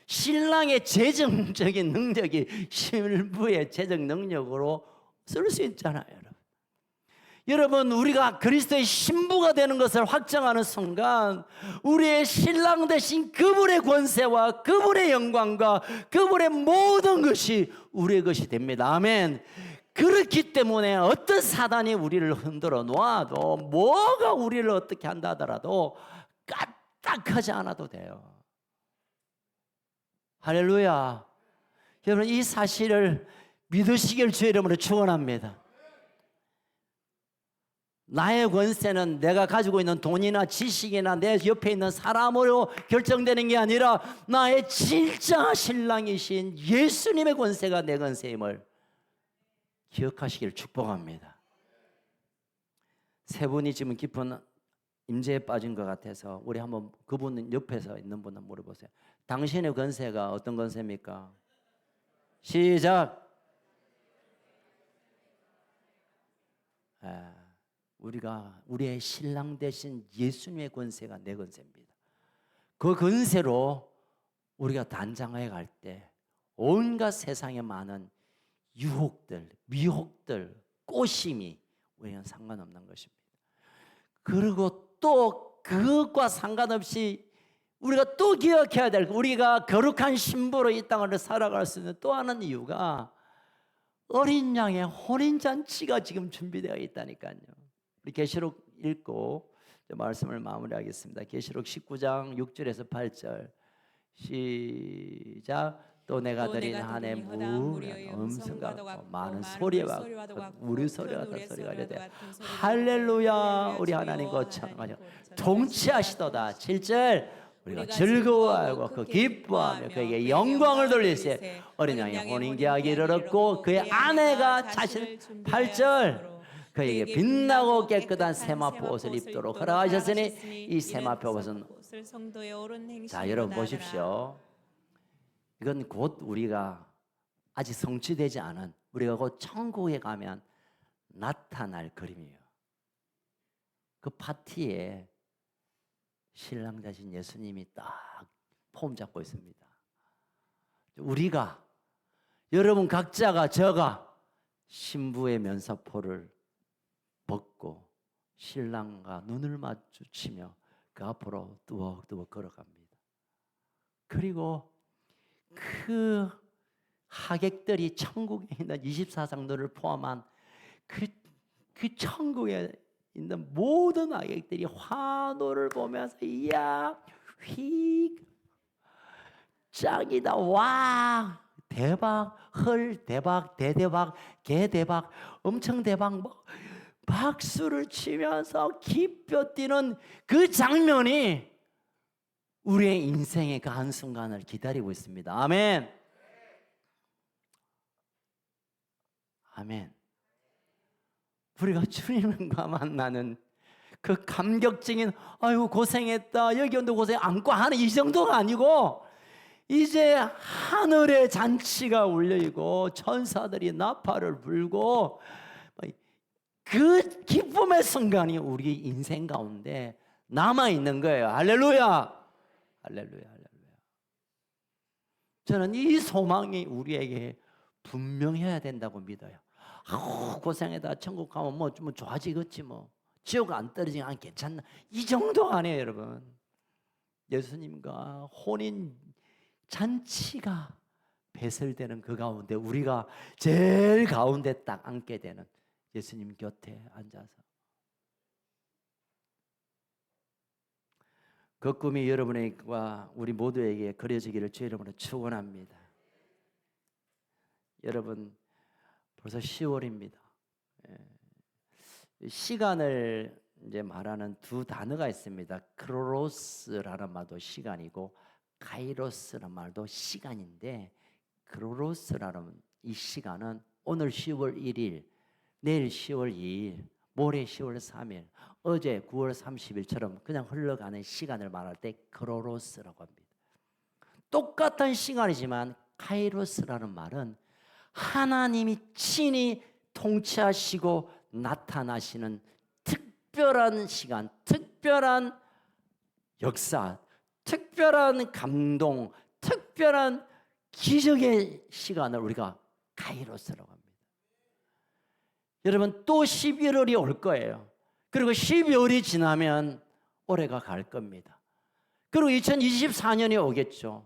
신랑의 재정적인 능력이 신부의 재정 능력으로 쓸 수 있잖아요. 여러분 우리가 그리스도의 신부가 되는 것을 확정하는 순간 우리의 신랑 되신 그분의 권세와 그분의 영광과 그분의 모든 것이 우리의 것이 됩니다. 아멘. 그렇기 때문에 어떤 사단이 우리를 흔들어 놓아도 뭐가 우리를 어떻게 한다 하더라도 까딱하지 않아도 돼요. 할렐루야. 여러분 이 사실을 믿으시길 주의 이름으로 축원합니다. 나의 권세는 내가 가지고 있는 돈이나 지식이나 내 옆에 있는 사람으로 결정되는 게 아니라 나의 진짜 신랑이신 예수님의 권세가 내 권세임을 기억하시길 축복합니다. 세 분이 지금 깊은 임재에 빠진 것 같아서 우리 한번 그분 옆에서 있는 분 한번 물어보세요. 당신의 권세가 어떤 권세입니까? 시작. 우리의 신랑 되신 예수님의 권세가 내 권세입니다. 그 권세로 우리가 단장하에 갈 때 온갖 세상에 많은 유혹들, 미혹들, 꼬심이 우리는 상관없는 것입니다. 그리고 또 그것과 상관없이 우리가 또 기억해야 될 우리가 거룩한 신부로 이 땅을 살아갈 수 있는 또 하나의 이유가 어린 양의 혼인잔치가 지금 준비되어 있다니까요. 우리 계시록 읽고 말씀을 마무리하겠습니다. 계시록 19장 6절에서 8절 시작. 또 내가 드린 한 해 무리의 음성과 많은 소리와 우리 소리와 다 소리가 되되 할렐루야 우리 하나님 거창하여 통치하시도다. 7절 우리가 즐거워하고 그 기뻐하며 그에게 영광을 돌리세. 어린 양의 혼인계약이 이르렀고 그의 아내가 자신 8절 그에게 빛나고 깨끗한 세마포 옷을 입도록 허락하셨으니 이 세마포 옷은 자 여러분 보십시오. 이건 곧 우리가 아직 성취되지 않은 우리가 곧 천국에 가면 나타날 그림이에요. 그 파티에 신랑 되신 예수님이 딱 폼 잡고 있습니다. 우리가 여러분 각자가 저가 신부의 면사포를 벗고 신랑과 눈을 마주치며 그 앞으로 뚜벅뚜벅 걸어갑니다. 그리고 그 하객들이 천국에 있는 24상도를 포함한 그 천국에 있는 모든 하객들이 환호를 보면서 이야 휙 짱이다 와 대박 헐 대박 대대박 개대박 엄청 대박 뭐 박수를 치면서 기뻐 뛰는 그 장면이 우리의 인생의 그 한순간을 기다리고 있습니다. 아멘. 아멘. 우리가 주님과 만나는 그 감격적인 아유 고생했다 여기 온도 고생 안고 하는 이 정도가 아니고 이제 하늘의 잔치가 울리고 천사들이 나팔을 불고 그 기쁨의 순간이 우리 인생 가운데 남아있는 거예요. 할렐루야. 할렐루야, 할렐루야. 저는 이 소망이 우리에게 분명해야 된다고 믿어요. 고생해다 천국 가면 뭐 좀 좋아지겠지 뭐 지옥 안 떨어지면 괜찮나 이 정도 아니에요. 여러분 예수님과 혼인 잔치가 배설되는 그 가운데 우리가 제일 가운데 딱 앉게 되는 예수님 곁에 앉아서 그 꿈이 여러분과 우리 모두에게 그려지기를 주의 이름으로 축원합니다. 여러분 벌써 10월입니다. 시간을 이제 말하는 두 단어가 있습니다. 크로로스라는 말도 시간이고 카이로스라는 말도 시간인데, 크로로스라는 이 시간은 오늘 10월 1일, 내일 10월 2일, 모레 10월 3일, 어제 9월 30일처럼 그냥 흘러가는 시간을 말할 때 크로로스라고 합니다. 똑같은 시간이지만 카이로스라는 말은 하나님이 친히 통치하시고 나타나시는 특별한 시간, 특별한 역사, 특별한 감동, 특별한 기적의 시간을 우리가 카이로스라고 합니다. 여러분, 또 11월이 올 거예요. 그리고 12월이 지나면 올해가 갈 겁니다. 그리고 2024년이 오겠죠.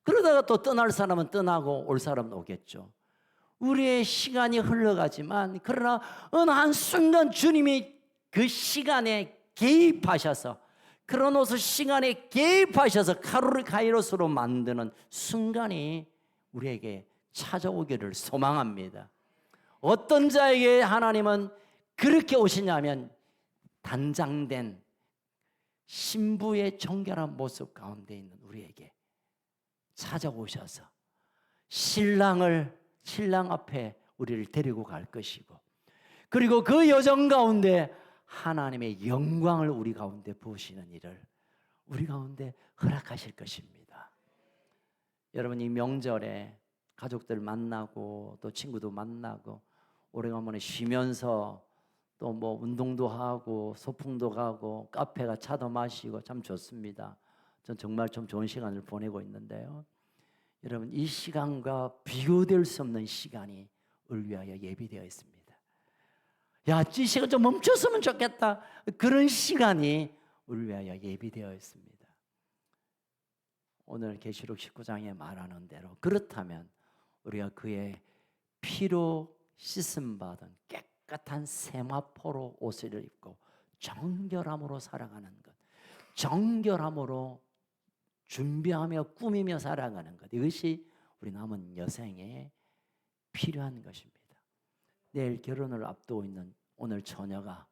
그러다가 또 떠날 사람은 떠나고 올 사람은 오겠죠. 우리의 시간이 흘러가지만, 그러나 어느 한순간 주님이 그 시간에 개입하셔서, 크로노스 시간에 개입하셔서 카이로스로 만드는 순간이 우리에게 찾아오기를 소망합니다. 어떤 자에게 하나님은 그렇게 오시냐면, 단장된 신부의 정결한 모습 가운데 있는 우리에게 찾아오셔서 신랑 앞에 우리를 데리고 갈 것이고, 그리고 그 여정 가운데 하나님의 영광을 우리 가운데 부으시는 일을 우리 가운데 허락하실 것입니다. 여러분, 이 명절에 가족들 만나고 또 친구도 만나고 오래간만에 쉬면서 또 뭐 운동도 하고 소풍도 가고 카페가 차도 마시고 참 좋습니다. 전 정말 좀 좋은 시간을 보내고 있는데요. 여러분, 이 시간과 비교될 수 없는 시간이 우리를 위하여 예비되어 있습니다. 야, 이 시간 좀 멈췄으면 좋겠다. 그런 시간이 우리를 위하여 예비되어 있습니다. 오늘 계시록 19장에 말하는 대로, 그렇다면 우리가 그의 피로 씻음 받은 깨끗한 세마포로 옷을 입고 정결함으로 살아가는 것, 정결함으로 준비하며 꾸미며 살아가는 것, 이것이 우리 남은 여생에 필요한 것입니다. 내일 결혼을 앞두고 있는 오늘 처녀가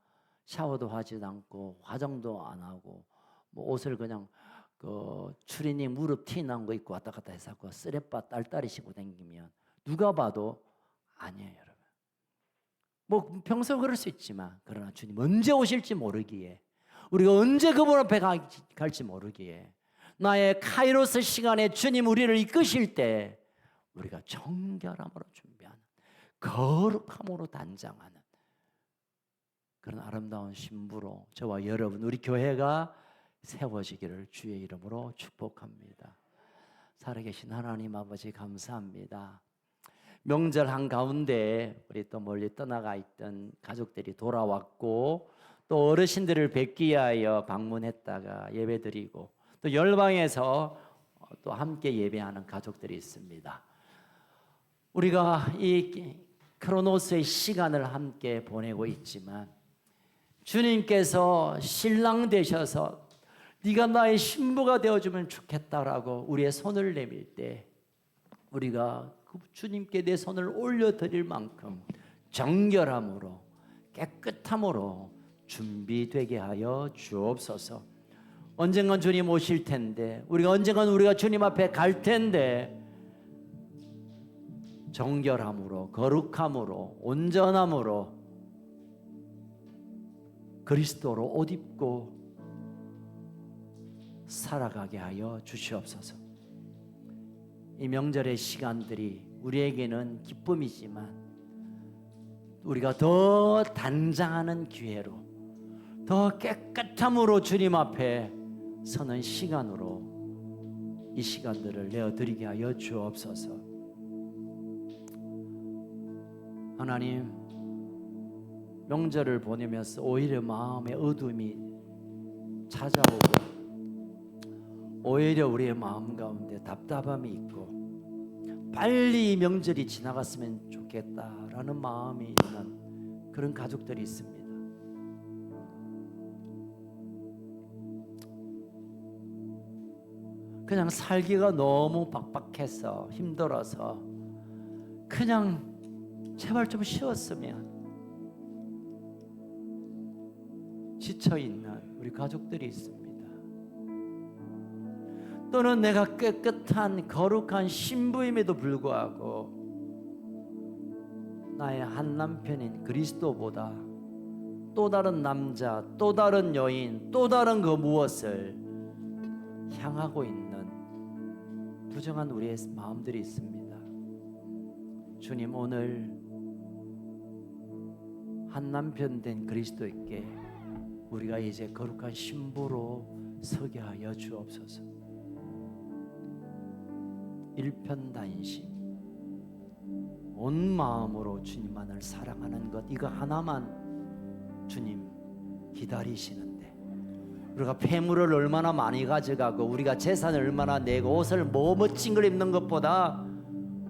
샤워도 하지도 않고 화장도 안 하고 뭐 옷을 그냥 그 추리닝 무릎 티 난 거 입고 왔다 갔다 해서 쓰레빠 딸딸이 신고 다니면 누가 봐도 아니에요, 여러분. 뭐 평소 그럴 수 있지만, 그러나 주님 언제 오실지 모르기에, 우리가 언제 그분 앞에 갈지 모르기에, 나의 카이로스 시간에 주님 우리를 이끄실 때 우리가 정결함으로 준비하는, 거룩함으로 단장하는 그런 아름다운 신부로 저와 여러분, 우리 교회가 세워지기를 주의 이름으로 축복합니다. 살아계신 하나님 아버지, 감사합니다. 명절 한가운데 우리 또 멀리 떠나가 있던 가족들이 돌아왔고, 또 어르신들을 뵙기 위하여 방문했다가 예배드리고, 또 열방에서 또 함께 예배하는 가족들이 있습니다. 우리가 이 크로노스의 시간을 함께 보내고 있지만, 주님께서 신랑 되셔서 네가 나의 신부가 되어주면 좋겠다라고 우리의 손을 내밀 때, 우리가 그 주님께 내 손을 올려드릴 만큼 정결함으로 깨끗함으로 준비되게 하여 주옵소서. 언젠간 주님 오실 텐데, 언젠간 우리가 주님 앞에 갈 텐데, 정결함으로, 거룩함으로, 온전함으로, 그리스도로 옷 입고 살아가게 하여 주시옵소서. 이 명절의 시간들이 우리에게는 기쁨이지만, 우리가 더 단장하는 기회로, 더 깨끗함으로 주님 앞에 서는 시간으로 이 시간들을 내어드리게 하여 주옵소서. 하나님, 명절을 보내면서 오히려 마음의 어둠이 찾아오고, 오히려 우리의 마음 가운데 답답함이 있고, 빨리 이 명절이 지나갔으면 좋겠다라는 마음이 있는 그런 가족들이 있습니다. 그냥 살기가 너무 빡빡해서 힘들어서 그냥 제발 좀 쉬었으면, 지쳐있는 우리 가족들이 있습니다. 또는 내가 깨끗한 거룩한 신부임에도 불구하고 나의 한 남편인 그리스도보다 또 다른 남자, 또 다른 여인, 또 다른 그 무엇을 향하고 있는 부정한 우리의 마음들이 있습니다. 주님, 오늘 한 남편 된 그리스도께 우리가 이제 거룩한 신부로 서게 하여 주옵소서. 일편단심, 온 마음으로 주님만을 사랑하는 것, 이거 하나만 주님 기다리시는데, 우리가 폐물을 얼마나 많이 가져가고 우리가 재산을 얼마나 내고 옷을 뭐 멋진 걸 입는 것보다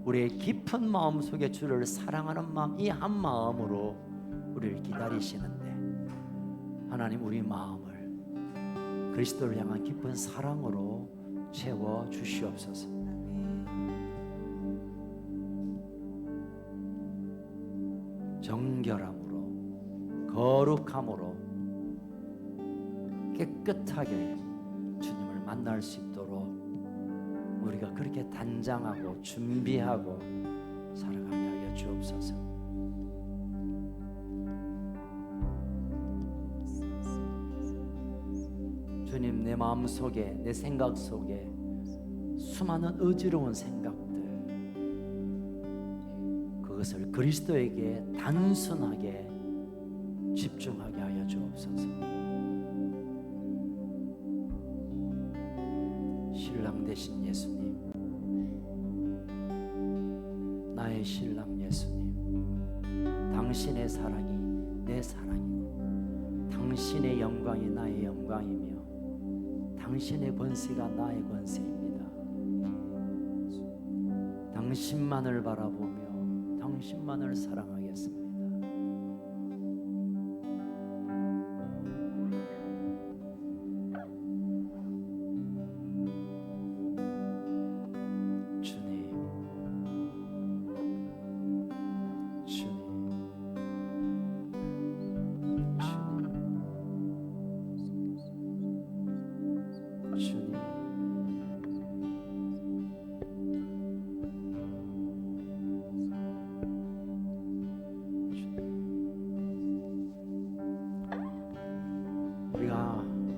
우리의 깊은 마음 속에 주를 사랑하는 마음, 이 한 마음으로 우리를 기다리시는데, 하나님 우리 마음을 그리스도를 향한 깊은 사랑으로 채워 주시옵소서. 정결함으로, 거룩함으로, 깨끗하게 주님을 만날 수 있도록 우리가 그렇게 단장하고 준비하고 살아가게 하여 주옵소서. 주님, 내 마음 속에, 내 생각 속에 수많은 어지러운 생각들, 그것을 그리스도에게 단순하게 집중하게 하여 주옵소서. 신랑 되신 예수님, 나의 신랑 예수님, 당신의 사랑이 내 사랑이고 당신의 영광이 나의 영광이며 당신의 권세가 나의 권세입니다. 당신만을 바라보며 당신만을 사랑하겠습니다. 주님,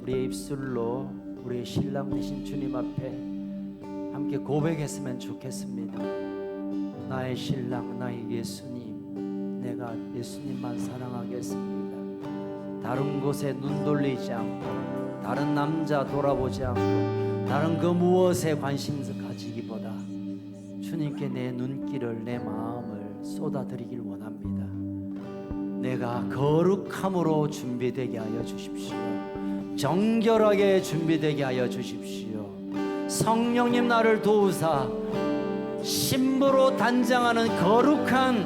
우리의 입술로 우리의 신랑 되신 주님 앞에 함께 고백했으면 좋겠습니다. 나의 신랑, 나의 예수님, 내가 예수님만 사랑하겠습니다. 다른 곳에 눈 돌리지 않고, 다른 남자 돌아보지 않고, 다른 그 무엇에 관심 가지기보다 주님께 내 눈길을, 내 마음을 쏟아드리길 원합니다. 내가 거룩함으로 준비되게 하여 주십시오. 정결하게 준비되게 하여 주십시오. 성령님, 나를 도우사 신부로 단장하는 거룩한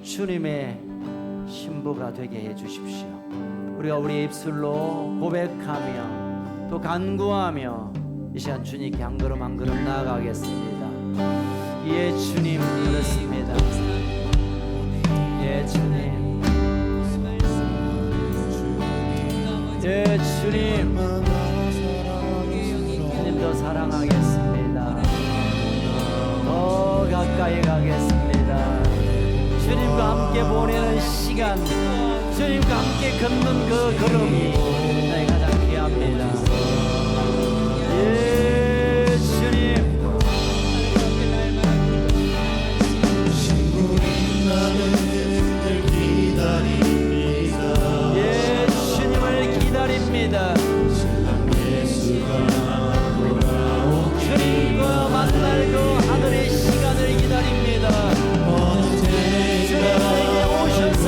주님의 신부가 되게 해 주십시오. 우리가 우리의 입술로 고백하며 또 간구하며 이 시간 주님께 한 걸음 한 걸음 나아가겠습니다. 예, 주님, 그렇습니다. 예, 주님. 예, 주님, 주님 더 사랑하겠습니다. 더 가까이 가겠습니다. 주님과 함께 보내는 시간, 주님과 함께 걷는 그 걸음이 나의 가장 귀합니다. 예, 주님. 예, 주님을 기다립니다. 주님과 만날 그 하늘의 시간을 기다립니다. 주님에게 오셔서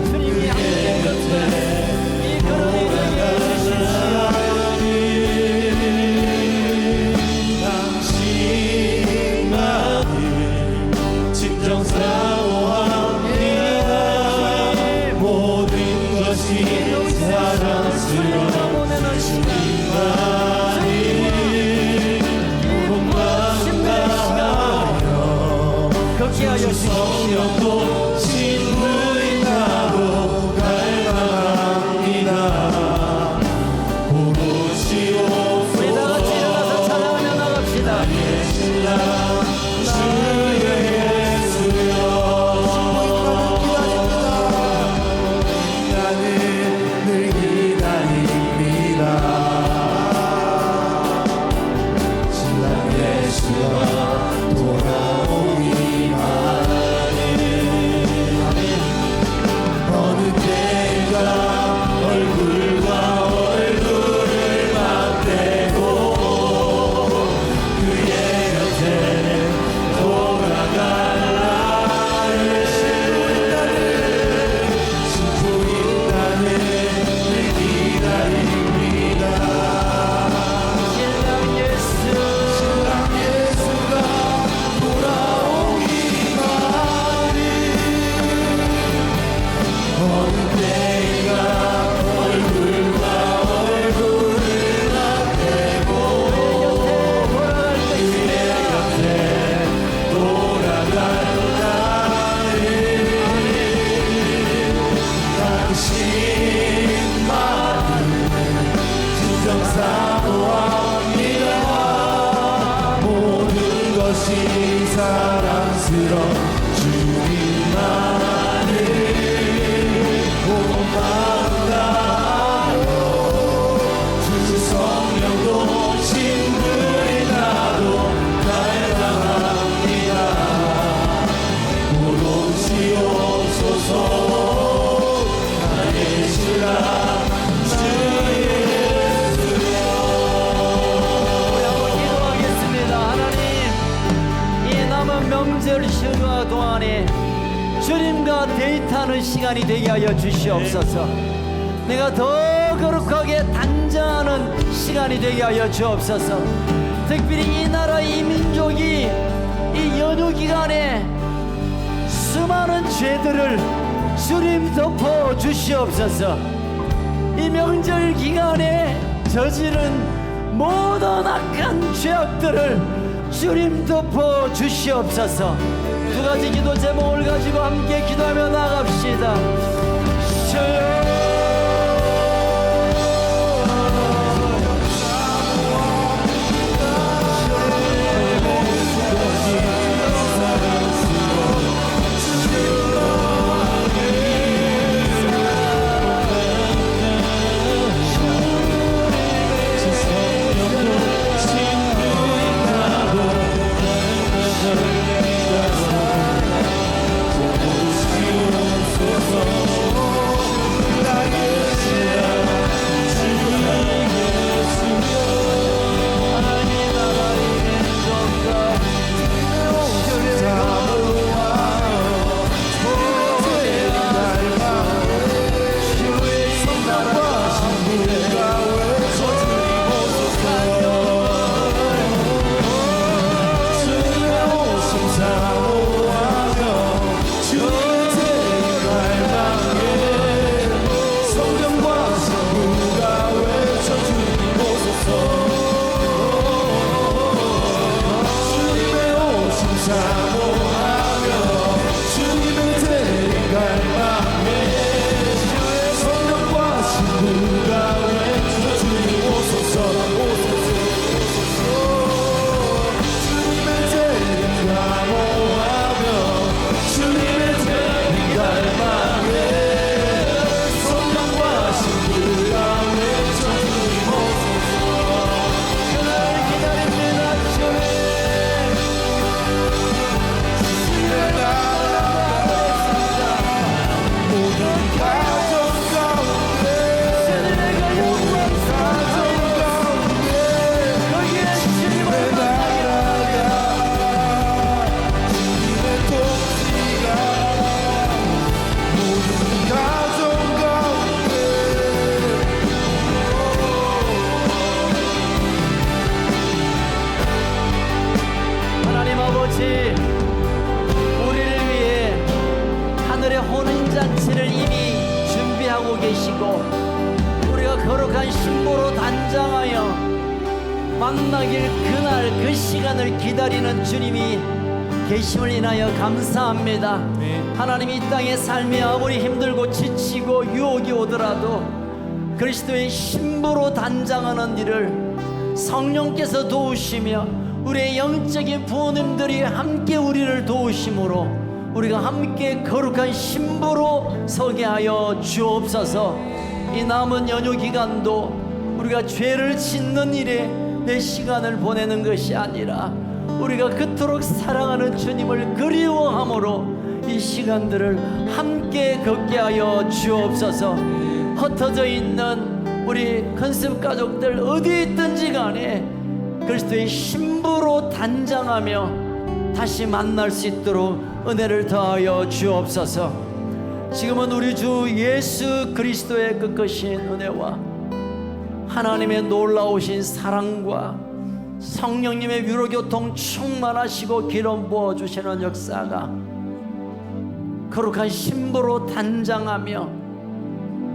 주님이 함께 걷는 이 들어 주님만을 고마워하며 주 성령도 친구의 나도 갈망합니다. 오롯이옵소서 나의 신랑 주 예수여. 우리 한번 기도하겠습니다. 하나님, 이 남은 명절 휴가 동안에 주님과 데이트하는 시간이 되게 하여 주시옵소서. 내가 더 거룩하게 단장하는 시간이 되게 하여 주옵소서. 특별히 이 나라 이 민족이 이 연휴 기간에 수많은 죄들을 주님 덮어 주시옵소서. 이 명절 기간에 저지른 모든 악한 죄악들을 주님 덮어 주시옵소서. 두 가지 기도 제목을 가지고 함께 기도하며 나갑시다. 우리를 위해 하늘의 혼인잔치를 이미 준비하고 계시고 우리가 거룩한 신보로 단장하여 만나길 그날 그 시간을 기다리는 주님이 계심을 인하여 감사합니다. 하나님, 이 땅의 삶이 아무리 힘들고 지치고 유혹이 오더라도 그리스도의 신부로 단장하는 일을 성령께서 도우시며 우리의 영적인 부모님들이 함께 우리를 도우심으로 우리가 함께 거룩한 신부로 서게 하여 주옵소서. 이 남은 연휴 기간도 우리가 죄를 짓는 일에 내 시간을 보내는 것이 아니라 우리가 그토록 사랑하는 주님을 그리워함으로 이 시간들을 함께 걷게 하여 주옵소서. 흩어져 있는 우리 컨셉 가족들 어디에 있든지 간에 그리스도의 신부로 단장하며 다시 만날 수 있도록 은혜를 더하여 주옵소서. 지금은 우리 주 예수 그리스도의 끝끝인 은혜와 하나님의 놀라우신 사랑과 성령님의 위로교통 충만하시고 기름 부어주시는 역사가 거룩한 신부로 단장하며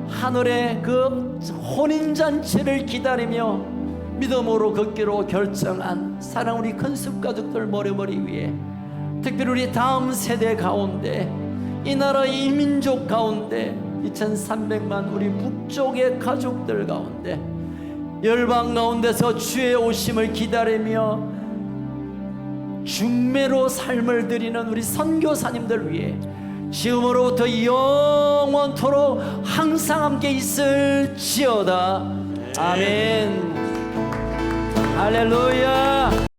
하늘의 그 혼인잔치를 기다리며 믿음으로 걷기로 결정한 사랑 우리 큰숲 가족들 머리머리 위에, 특별히 우리 다음 세대 가운데, 이 나라 이 민족 가운데 2300만 우리 북쪽의 가족들 가운데 열방 가운데서 주의 오심을 기다리며 중매로 삶을 드리는 우리 선교사님들 위해 지금으로부터 영원토록 항상 함께 있을지어다. 아멘. 할렐루야.